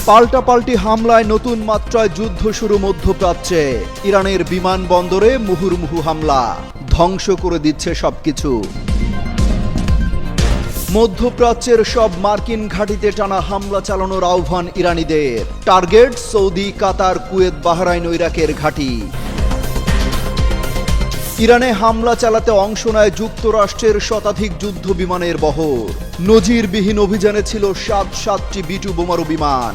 পাল্টাপাল্টি হামলায় নতুন মাত্রায় যুদ্ধ শুরু মধ্যপ্রাচ্যে। ইরানের বিমানবন্দরে মুহুর্মুহু হামলা, ধ্বংস করে দিচ্ছে সবকিছু। মধ্যপ্রাচ্যের সব মার্কিন ঘাঁটিতে টানা হামলা চালানোর আহ্বান ইরানিদের। টার্গেট সৌদি, কাতার, কুয়েত, বাহরাইন ও ইরাকের ঘাঁটি। ইরানে হামলা চালাতে অংশ নেয় যুক্তরাষ্ট্রের শতাধিক যুদ্ধ বিমানের বহর। নজিরবিহীন অভিযানে ছিল 7টি B-2 বোমারু বিমান।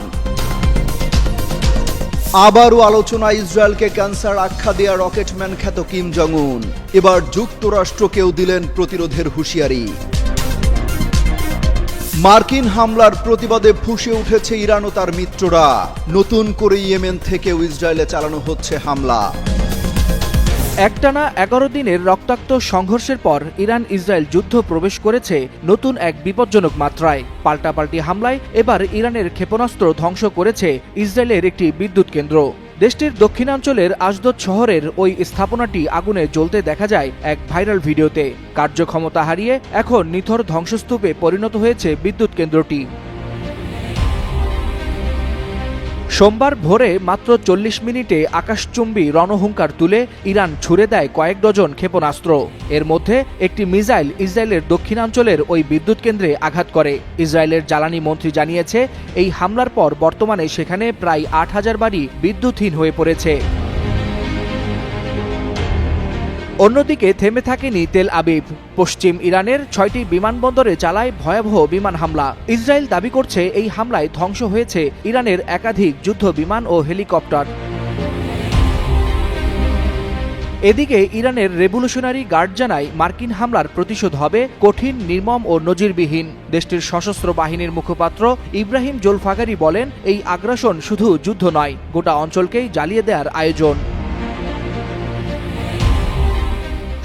আবারও আলোচনা ইসরায়েলকে ক্যান্সার আখ্যা দেয়া রকেটম্যান খ্যাত কিম জং উন। এবার যুক্তরাষ্ট্রকেও দিলেন প্রতিরোধের হুঁশিয়ারি। মার্কিন হামলার প্রতিবাদে ফুঁসে উঠেছে ইরান ও তার মিত্ররা। নতুন করে ইয়েমেন থেকেও ইসরায়েলে চালানো হচ্ছে হামলা। একটানা 11 দিনের রক্তাক্ত সংঘর্ষের পর ইরান ইসরায়েল যুদ্ধ প্রবেশ করেছে নতুন এক বিপজ্জনক মাত্রায়। পাল্টাপাল্টি হামলায় এবার ইরানের ক্ষেপণাস্ত্র ধ্বংস করেছে ইসরায়েলের একটি বিদ্যুৎ কেন্দ্র। দেশটির দক্ষিণাঞ্চলের আশদোদ শহরের ওই স্থাপনাটি আগুনে জ্বলতে দেখা যায় এক ভাইরাল ভিডিওতে। কার্যক্ষমতা হারিয়ে এখন নিথর ধ্বংসস্তূপে পরিণত হয়েছে বিদ্যুৎ কেন্দ্রটি। সোমবার ভোরে মাত্র 40 মিনিটে আকাশচুম্বী রণহুঙ্কার তুলে ইরান ছুড়ে দেয় কয়েক ডজন ক্ষেপণাস্ত্র। এর মধ্যে একটি মিসাইল ইসরায়েলের দক্ষিণাঞ্চলের ওই বিদ্যুৎ কেন্দ্রে আঘাত করে। ইসরায়েলের জ্বালানি মন্ত্রী জানিয়েছে, এই হামলার পর বর্তমানে সেখানে প্রায় 8000 বাড়ি বিদ্যুৎহীন হয়ে পড়েছে। অন্যদিকে থেমে থাকেনি তেল আবিব। পশ্চিম ইরানের 6টি বিমানবন্দরে চালায় ভয়াবহ বিমান হামলা। ইসরায়েল দাবি করছে এই হামলায় ধ্বংস হয়েছে ইরানের একাধিক যুদ্ধ বিমান ও হেলিকপ্টার। এদিকে ইরানের রেভলিউশনারি গার্ড জানায়, মার্কিন হামলার প্রতিশোধ হবে কঠিন, নির্মম ও নজিরবিহীন। দেশটির সশস্ত্র বাহিনীর মুখপাত্র ইব্রাহিম জোলফাগারি বলেন, এই আগ্রাসন শুধু যুদ্ধ নয়, গোটা অঞ্চলকেই জ্বালিয়ে দেওয়ার আয়োজন।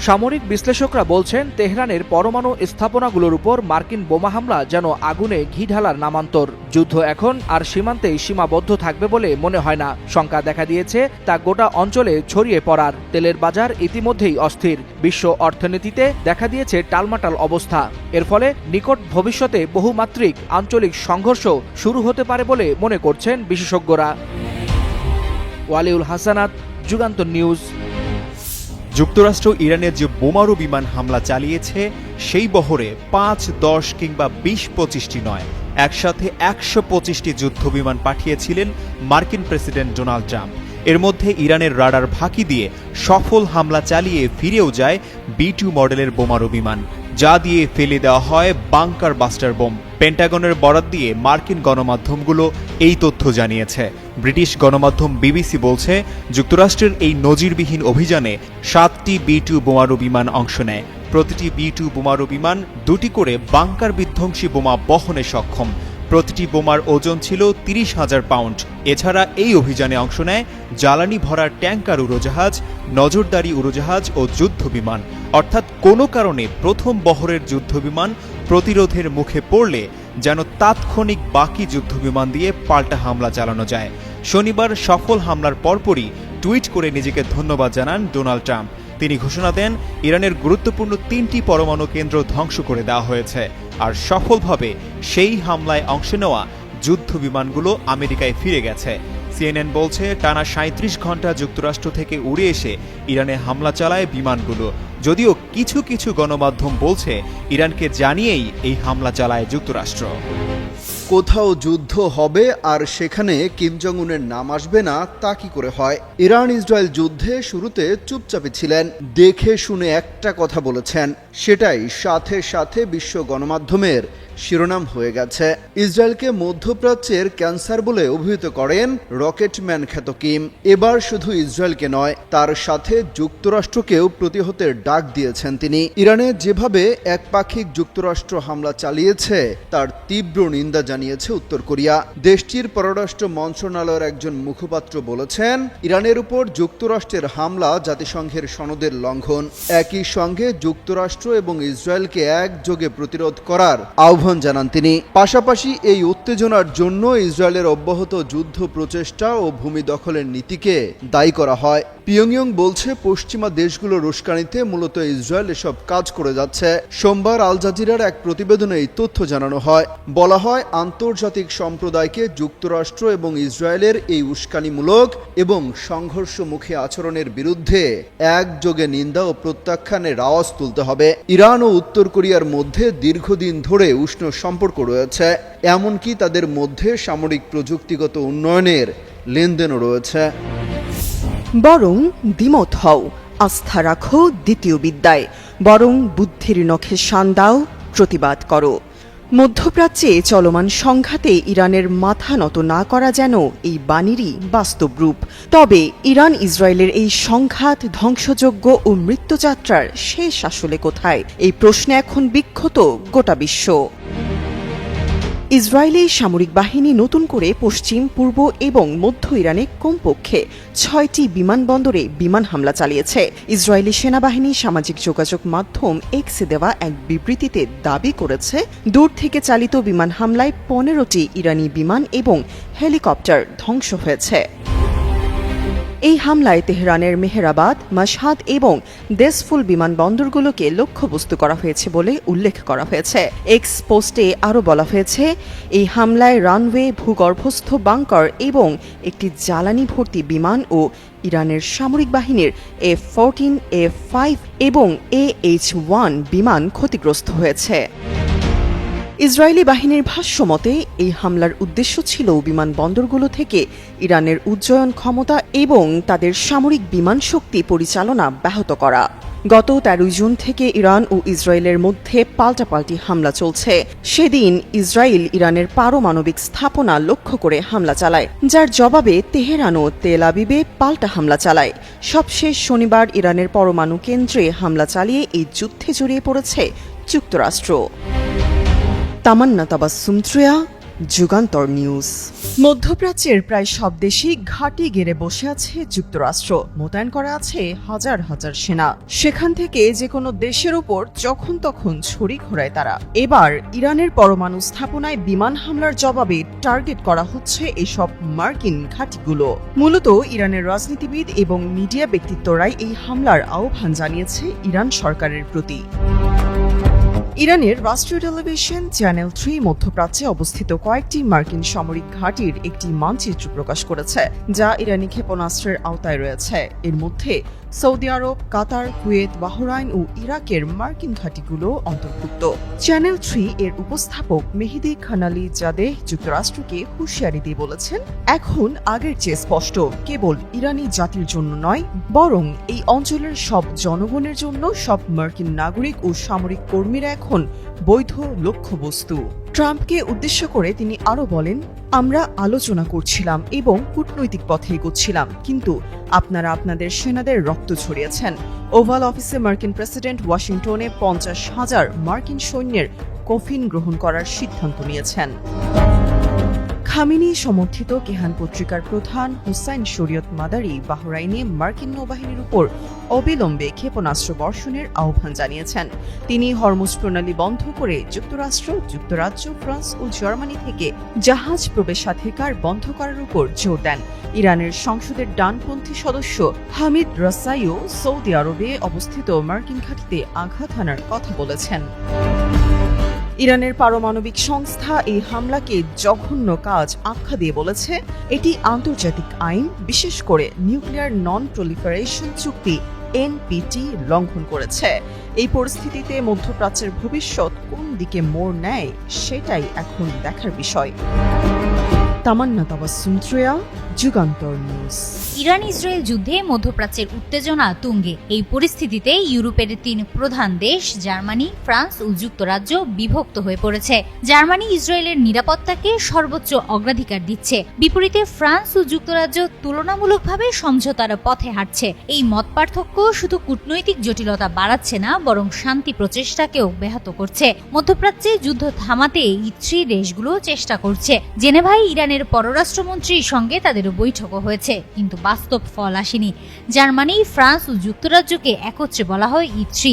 সামরিক বিশ্লেষকরা বলছেন, তেহরানের পরমাণু স্থাপনাগুলোর উপর মার্কিন বোমা হামলা যেন আগুনে ঘি ঢালার নামান্তর। যুদ্ধ এখন আর সীমান্তেই সীমাবদ্ধ থাকবে বলে মনে হয় না। শঙ্কা দেখা দিয়েছে তা গোটা অঞ্চলে ছড়িয়ে পড়ার। তেলের বাজার ইতিমধ্যেই অস্থির। বিশ্ব অর্থনীতিতে দেখা দিয়েছে টালমাটাল অবস্থা। এর ফলে নিকট ভবিষ্যতে বহুমাত্রিক আঞ্চলিক সংঘর্ষ শুরু হতে পারে বলে মনে করছেন বিশেষজ্ঞরা। ওয়ালিউল হাসানাত, যুগান্তর নিউজ। যুক্তরাষ্ট্র ইরানের যে বোমারু বিমান হামলা চালিয়েছে, সেই বহরে 5, 10 কিংবা 20-25টি নয়, একসাথে 125টি যুদ্ধবিমান পাঠিয়েছিলেন মার্কিন প্রেসিডেন্ট ডোনাল্ড ট্রাম্প। এর মধ্যে ইরানের রাডার ফাঁকি দিয়ে সফল হামলা চালিয়ে ফিরেও যায় B-2 মডেলের বোমারু বিমান, যা দিয়ে ফেলে দেওয়া হয় বাংকার বাস্টার বোম। পেন্টাগনের বরাত দিয়ে মার্কিন গণমাধ্যমগুলো এই তথ্য জানিয়েছে। ব্রিটিশ গণমাধ্যম বিবিসি বলছে, যুক্তরাষ্ট্রের এই নজিরবিহীন অভিযানে 7টি B-2 বোমারু বিমান অংশ নেয়। প্রতিটি B-2 বোমারু বিমান 2টি করে বাংকার বিধ্বংসী বোমা বহনে সক্ষম। প্রতিটি বোমার ওজন ছিল 30,000 পাউন্ড। এছাড়া এই অভিযানে অংশ নেয় জ্বালানি ভরা ট্যাঙ্কার উড়োজাহাজ, নজরদারি উড়োজাহাজ ও যুদ্ধ বিমান। অর্থাৎ কোনো কারণে প্রথম বহরের যুদ্ধবিমান প্রতিরোধের মুখে পড়লে যেন তাৎক্ষণিক বাকি যুদ্ধবিমান দিয়ে পাল্টা হামলা চালানো যায়। শনিবার সফল হামলার পরপরই টুইট করে নিজেকে ধন্যবাদ জানান ডোনাল্ড ট্রাম্প। তিনি ঘোষণা দেন, ইরানের গুরুত্বপূর্ণ 3টি পরমাণু কেন্দ্র ধ্বংস করে দেওয়া হয়েছে, আর সফলভাবে সেই হামলায় অংশ নেওয়া যুদ্ধ বিমানগুলো আমেরিকায় ফিরে গেছে। CNN বলছে, টানা 37 ঘন্টা যুক্তরাষ্ট্র থেকে উড়ে এসে ইরানে হামলা চালায় বিমানগুলো। যদিও কিছু কিছু গণমাধ্যম বলছে, ইরানকে জানিয়েই এই হামলা চালায় যুক্তরাষ্ট্র। কোথাও যুদ্ধ হবে আর সেখানে কিম জং উনের নাম আসবে না, তা কি করে হয়? ইরান ইসরায়েল যুদ্ধে শুরুতে চুপচাপে ছিলেন, দেখে শুনে একটা কথা বলেছেন, সেটাই সাথে সাথে বিশ্ব গণমাধ্যমের শিরোনাম হয়ে গেছে। ইসরায়েলকে মধ্যপ্রাচ্যের ক্যান্সার বলে অভিহিত করেন রকেটম্যান খ্যাত কিম। এবার শুধু ইসরায়েলকে নয়, তার সাথে যুক্তরাষ্ট্রকেও প্রতিহতের ডাক দিয়েছেন তিনি। ইরানে যেভাবে একপাক্ষিক যুক্তরাষ্ট্র হামলা চালিয়েছে, তার তীব্র নিন্দা জানিয়েছে উত্তর কোরিয়া। দেশটির পররাষ্ট্র মন্ত্রণালয়ের একজন মুখপাত্র বলেছেন, ইরানের উপর যুক্তরাষ্ট্রের হামলা জাতিসংঘের সনদের লঙ্ঘন। একই সঙ্গে যুক্তরাষ্ট্র এবং ইসরায়েলকে একযোগে প্রতিরোধ করার আহ্বান আহ্বান জানান তিনি। পাশাপাশি এই উত্তেজনার জন্য ইসরায়েলের অব্যাহত যুদ্ধ প্রচেষ্টা ও ভূমি দখলের নীতিকে দায়ী করা হয়। পিয়ংইয়ং বলছে পশ্চিমা দেশগুলোর উস্কানিতে মূলত ইসরায়েল এসব কাজ করে যাচ্ছে। সোমবার আল জাজিরার এক প্রতিবেদনে এই তথ্য জানানো হয়। বলা হয়, আন্তর্জাতিক সম্প্রদায়কে যুক্তরাষ্ট্র এবং ইসরায়েলের এই উস্কানিমূলক এবং সংঘর্ষমুখী আচরণের বিরুদ্ধে একযোগে নিন্দা ও প্রত্যাখ্যানের আওয়াজ তুলতে হবে। ইরান ও উত্তর কোরিয়ার মধ্যে দীর্ঘদিন ধরে উষ্ণ সম্পর্ক রয়েছে, এমনকি তাদের মধ্যে সামরিক প্রযুক্তিগত উন্নয়নের লেনদেনও রয়েছে। বরং দ্বিমত হও, আস্থা রাখো দ্বিতীয় বিদ্যায়, বরং বুদ্ধির নখে শান দাও, প্রতিবাদ করো। মধ্যপ্রাচ্যে চলমান সংঘাতে ইরানের মাথা নত না করা যেন এই বাণীরই বাস্তব রূপ। তবে ইরান ইসরায়েলের এই সংঘাত, ধ্বংসযজ্ঞ ও মৃত্যুযাত্রার শেষ আসলে কোথায়? এই প্রশ্নে এখন বিক্ষত গোটা বিশ্ব। ইসরায়েলি সামরিক বাহিনী নতুন করে পশ্চিম, পূর্ব এবং মধ্য ইরানে কমপক্ষে ৬টি বিমানবন্দরে বিমান হামলা চালিয়েছে। ইসরায়েলি সেনাবাহিনী সামাজিক যোগাযোগ মাধ্যম এক্সে দেওয়া এক বিবৃতিতে দাবি করেছে, দূর থেকে চালিত বিমান হামলায় ১৫টি ইরানি বিমান এবং হেলিকপ্টার ধ্বংস হয়েছে। এই হামলায় তেহরানের মেহেরাবাদ, মাশহাদ এবং দেসফুল বিমানবন্দরগুলোকে লক্ষ্যবস্তু করা হয়েছে বলে উল্লেখ করা হয়েছে। এক্স পোস্টে আরও বলা হয়েছে, এই হামলায় রানওয়ে, ভূগর্ভস্থ বাংকার এবং একটি জ্বালানি ভর্তি বিমান ও ইরানের সামরিক বাহিনীর F-14, F-5 এবং AH-1 বিমান ক্ষতিগ্রস্ত হয়েছে। ইসরায়েলি বাহিনীর ভাষ্যমতে এই হামলার উদ্দেশ্য ছিল বিমানবন্দরগুলো থেকে ইরানের উজ্জয়ন ক্ষমতা এবং তাদের সামরিক বিমান শক্তি পরিচালনা ব্যাহত করা। গত ১৩ জুন থেকে ইরান ও ইসরায়েলের মধ্যে পাল্টাপাল্টি হামলা চলছে। সেদিন ইসরায়েল ইরানের পারমাণবিক স্থাপনা লক্ষ্য করে হামলা চালায়, যার জবাবে তেহরান ও তেল আবিবে পাল্টা হামলা চালায়। সবশেষ শনিবার ইরানের পরমাণু কেন্দ্রে হামলা চালিয়ে এই যুদ্ধে জড়িয়ে পড়েছে যুক্তরাষ্ট্র। তামান্না তাবাসসুম ত্রিয়া, যুগান্তর নিউজ। মধ্যপ্রাচ্যের প্রায় সব দেশেই ঘাঁটি গেড়ে বসে আছে যুক্তরাষ্ট্র। মোতায়েন করা আছে হাজার হাজার সেনা। সেখান থেকে যে কোনো দেশের উপর যখন তখন ছড়ি ঘোরায় তারা। এবার ইরানের পরমাণু স্থাপনায় বিমান হামলার জবাবে টার্গেট করা হচ্ছে এসব মার্কিন ঘাঁটিগুলো। মূলত ইরানের রাজনীতিবিদ এবং মিডিয়া ব্যক্তিত্বরাই এই হামলার আহ্বান জানিয়েছে ইরান সরকারের প্রতি। ইরানের রাষ্ট্রীয় টেলিভিশন চ্যানেল 3 মধ্যপ্রাচ্যে অবস্থিত কয়েকটি মার্কিন সামরিক ঘাঁটির একটি মানচিত্র প্রকাশ করেছে, যা ইরানি ক্ষেপণাস্ত্রের আওতায় রয়েছে। এর মধ্যে সৌদি আরব, কাতার, কুয়েত, বাহরাইন ও ইরাকের মার্কিন ঘাঁটিগুলো অন্তর্ভুক্ত। চ্যানেল 3 এর উপস্থাপক মেহেদি খানালি জাদেহ যুক্তরাষ্ট্রকে হুঁশিয়ারি দিয়ে বলেছেন, এখন আগের চেয়ে স্পষ্ট, কেবল ইরানি জাতির জন্য নয়, বরং এই অঞ্চলের সব জনগণের জন্য সব মার্কিন নাগরিক ও সামরিক কর্মীরা এখন বৈধ লক্ষ্যবস্তু। ট্রাম্পকে উদ্দেশ্য করে তিনি আরও বলেন, আমরা আলোচনা করছিলাম এবং কূটনৈতিক পথে এগোচ্ছিলাম, কিন্তু আপনারা আপনাদের সেনাদের রক্ত ঝরিয়েছেন। ওভাল অফিসে মার্কিন প্রেসিডেন্ট ওয়াশিংটনে 50,000 মার্কিন সৈন্যের কফিন গ্রহণ করার সিদ্ধান্ত নিয়েছেন। খামেনি সমর্থিত কেহান পত্রিকার প্রধান হুসাইন শরীয়ত মাদারি বাহরাইনে মার্কিন নৌবাহিনীর উপর অবিলম্বে ক্ষেপণাস্ত্র বর্ষণের আহ্বান জানিয়েছেন। তিনি হরমুজ প্রণালী বন্ধ করে যুক্তরাষ্ট্র, যুক্তরাজ্য, ফ্রান্স ও জার্মানি থেকে জাহাজ প্রবেশাধিকার বন্ধ করার উপর জোর দেন। ইরানের সংসদের ডানপন্থী সদস্য হামিদ রাসাইও সৌদি আরবে অবস্থিত মার্কিন ঘাঁটিতে আঘাত হানার কথা বলেছেন। ইরানের পারমাণবিক সংস্থা এই হামলাকে জঘন্য কাজ আখ্যা দিয়ে বলেছে, এটি আন্তর্জাতিক আইন, বিশেষ করে নিউক্লিয়ার নন প্রলিফারেশন চুক্তি NPT লঙ্ঘন করেছে। এই পরিস্থিতিতে মধ্যপ্রাচ্যের ভবিষ্যৎ কোন দিকে মোড় নেয় সেটাই এখন দেখার বিষয়। Tamanna Tabassum Triya, Jugantor news. Iran Israel যুদ্ধে মধ্যপ্রাচ্যের উত্তেজনা তুঙ্গে। এই পরিস্থিতিতে ইউরোপের 3 প্রধান দেশ জার্মানি, ফ্রান্স ও যুক্তরাজ্য বিভক্ত হয়ে পড়েছে। জার্মানি ইসরায়েলের নিরাপত্তাকে সর্বোচ্চ অগ্রাধিকার দিচ্ছে, বিপরীতে ফ্রান্স ও যুক্তরাজ্য তুলনামূলকভাবে সমঝোতার পথে হাঁটছে। এই মত পার্থক্য শুধু কূটনৈতিক জটিলতা বাড়াচ্ছে না, বরং শান্তি প্রচেষ্টাকেও ব্যাহত করছে। মধ্যপ্রাচ্যে যুদ্ধ থামাতে ইচ্ছি দেশগুলো চেষ্টা করছে। জেনেভায় ইরানের পররাষ্ট্রমন্ত্রীর সঙ্গে তাদের বৈঠকও হয়েছে, কিন্তু বাস্তব ফল আসেনি। জার্মানি, ফ্রান্স ও যুক্তরাজ্যকে একত্রে বলা হয় ইচ্ছি।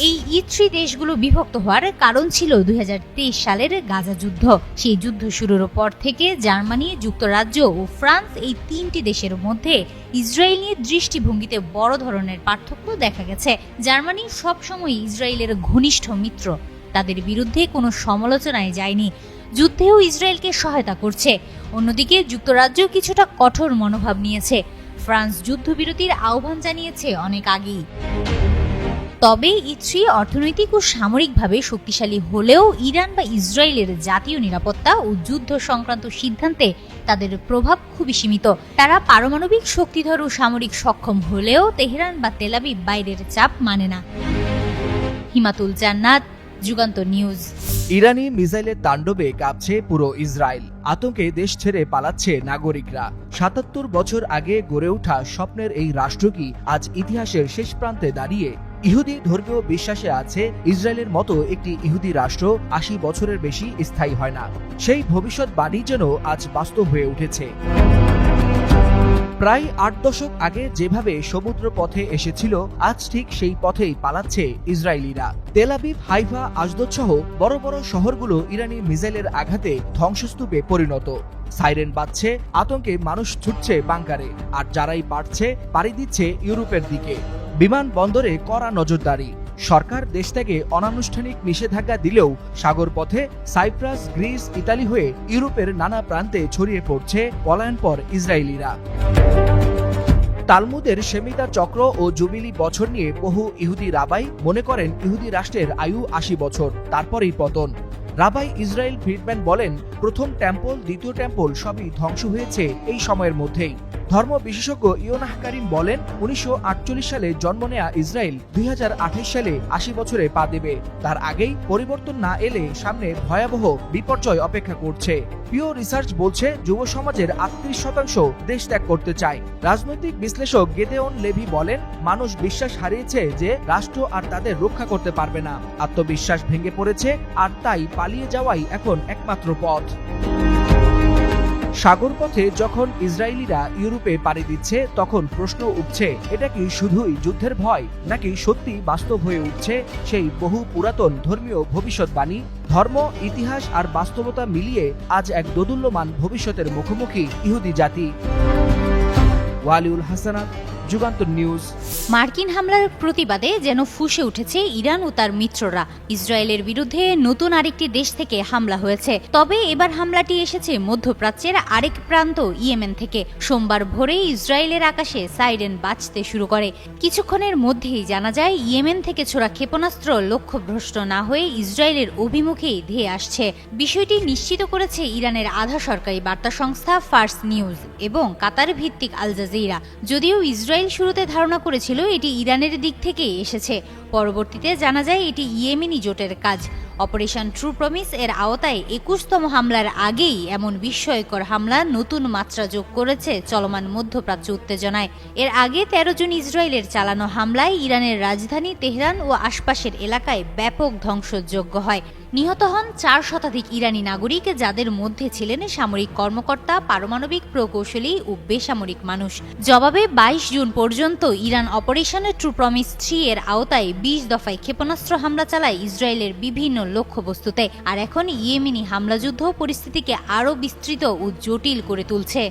এই E3 দেশগুলো বিভক্ত হওয়ার কারণ ছিল 2023 সালের গাজা যুদ্ধ। সেই যুদ্ধ শুরুর পর থেকে জার্মানি, যুক্তরাজ্য ও ফ্রান্স এই তিনটি দেশের মধ্যে ইসরায়েল নিয়ে দৃষ্টিভঙ্গিতে বড় ধরনের পার্থক্য দেখা গেছে। জার্মানি সবসময় ইসরায়েলের ঘনিষ্ঠ মিত্র, তাদের বিরুদ্ধে কোনো সমালোচনায় যায়নি, যুদ্ধেও ইসরায়েলকে সহায়তা করছে। অন্যদিকে যুক্তরাজ্য কিছুটা কঠোর মনোভাব নিয়েছে। ফ্রান্স যুদ্ধবিরতির আহ্বান জানিয়েছে অনেক আগেই। তবে E3 অর্থনৈতিক ও সামরিকভাবে শক্তিশালী হলেও ইরান বা ইসরায়েলের জাতীয় নিরাপত্তা ও যুদ্ধ সংক্রান্ত সিদ্ধান্তে তাদের প্রভাব খুবই সীমিত। তারা পারমাণবিক শক্তিধর ও সামরিক সক্ষম হলেও তেহরান বা তেলাবিব বাইরের চাপ মানে না। হিমাতুল জান্নাত, যুগান্তর নিউজ। ইরানি মিসাইলের তাণ্ডবে কাঁপছে পুরো ইসরায়েল। আতঙ্কে দেশ ছেড়ে পালাচ্ছে নাগরিকরা। ৭৭ বছর আগে গড়ে ওঠা স্বপ্নের এই রাষ্ট্র কি আজ ইতিহাসের শেষ প্রান্তে দাঁড়িয়ে? ইহুদি ধর্মীয় বিশ্বাসে আছে ইসরায়েলের মতো একটি ইহুদি রাষ্ট্র ৮০ বছরের বেশি স্থায়ী হয় না। সেই ভবিষ্যৎবাণী যেন আজ বাস্তব হয়ে উঠেছে। প্রায় ৮ দশক আগে যেভাবে সমুদ্র পথে এসেছিল, আজ ঠিক সেই পথেই পালাচ্ছে ইসরায়েলিরা। তেল আবিব, হাইফা, আশদোদ সহ বড় বড় শহরগুলো ইরানি মিসাইলের আঘাতে ধ্বংসস্তূপে পরিণত। সাইরেন বাজছে, আতঙ্কে মানুষ ছুটছে বাংকারে, আর যারাই পারছে পাড়ি দিচ্ছে ইউরোপের দিকে। বিমানবন্দরে কড়া নজরদারি। সরকার দেশ থেকে অনানুষ্ঠানিক নিষেধাজ্ঞা দিলেও সাগর পথে সাইপ্রাস, গ্রিস, ইতালি হয়ে ইউরোপের নানা প্রান্তে ছড়িয়ে পড়ছে পলায়নপর ইসরায়েলিরা। তালমুদের শেমিতা চক্র ও জুবিলি বছর নিয়ে বহু ইহুদি রাবাই মনে করেন ইহুদি রাষ্ট্রের আয়ু ৮০ বছর, তারপরেই পতন। রাবাই ইসরায়েল ফ্রিডম্যান বলেন, প্রথম টেম্পল, দ্বিতীয় টেম্পল সবই ধ্বংস হয়েছে এই সময়ের মধ্যেই। ধর্ম বিশেষজ্ঞ ইয়োনাহ কারিম বলেন, ১৯৪৮ সালে জন্ম নেয়া ইসরায়েল ২০২৮ সালে ৮০ বছরে পা দেবে। তার আগেই পরিবর্তন না এলে সামনে ভয়াবহ বিপর্যয় অপেক্ষা করছে। পিও রিসার্চ বলছে, যুব সমাজের ৩৮% দেশ ত্যাগ করতে চায়। রাজনৈতিক বিশ্লেষক গেদেওন লেভি বলেন, মানুষ বিশ্বাস হারিয়েছে যে রাষ্ট্র আর তাদের রক্ষা করতে পারবে না। আত্মবিশ্বাস ভেঙে পড়েছে, আর তাই পালিয়ে যাওয়াই এখন একমাত্র পথ। সাগর পথে যখন ইসরায়েলিরা ইউরোপে পাড়ি দিচ্ছে, তখন প্রশ্ন উঠছে, এটা কি শুধুই যুদ্ধের ভয়, নাকি সত্যি বাস্তব হয়ে উঠছে সেই বহু পুরাতন ধর্মীয় ভবিষ্যৎবাণী? ধর্ম, ইতিহাস আর বাস্তবতা মিলিয়ে আজ এক দোদুল্যমান ভবিষ্যতের মুখোমুখি ইহুদি জাতি। ওয়ালিউল হাসানাত, যুগান্তর নিউজ। মার্কিন হামলার প্রতিবাদে যেন ফুঁসে উঠেছে ইরান ও তার মিত্ররা। ইসরায়েলের বিরুদ্ধে নতুন আরেকটি দেশ থেকে হামলা হয়েছে। তবে এবার হামলাটি এসেছে মধ্যপ্রাচ্যের আরেক প্রান্ত ইয়েমেন থেকে। সোমবার ভোরে ইসরায়েলের আকাশে সাইরেন বাজতে শুরু করে। কিছুক্ষণের মধ্যেই জানা যায় ইয়েমেন থেকে ছোড়া ক্ষেপণাস্ত্র লক্ষ্যভ্রষ্ট না হয়ে ইসরায়েলের অভিমুখেই ধেয়ে আসছে। বিষয়টি নিশ্চিত করেছে ইরানের আধা সরকারি বার্তা সংস্থা ফার্স নিউজ এবং কাতার ভিত্তিক আল জাজিরা। যদিও ইসরায়েল শুরুতে ধারণা করেছিল এটি ইরানের দিক থেকে এসেছে, পরবর্তীতে জানা যায় এটি ইয়েমেনি জোটের কাজ। অপারেশন ট্রু প্রমিস এর আওতায় ২১তম হামলার আগেই এমন বিস্ময়কর হামলা নতুন মাত্রা যোগ করেছে চলমান মধ্যপ্রাচ্য উত্তেজনায়। এর আগে ১৩ জুন ইসরায়েলের চালানো হামলায় ইরানের রাজধানী তেহরান ও আশপাশের এলাকায় ব্যাপক ধ্বংসযজ্ঞ হয়। নিহত হন ৪ শতাধিক ইরানি নাগরিক, যাদের মধ্যে ছিলেন সামরিক কর্মকর্তা, পারমাণবিক প্রকৌশলী ও বেসামরিক মানুষ। জবাবে ২২ জুন পর্যন্ত ইরান অপারেশন ট্রু প্রমিস ৩ এর আওতায় ২০ দফায় ক্ষেপণাস্ত্র হামলা চালায় ইসরায়েলের বিভিন্ন লক্ষ্যবস্তুতে। আর এখন ইয়েমেনি হামলা যুদ্ধ পরিস্থিতিকে আরও বিস্তৃত ও জটিল করে তুলছে।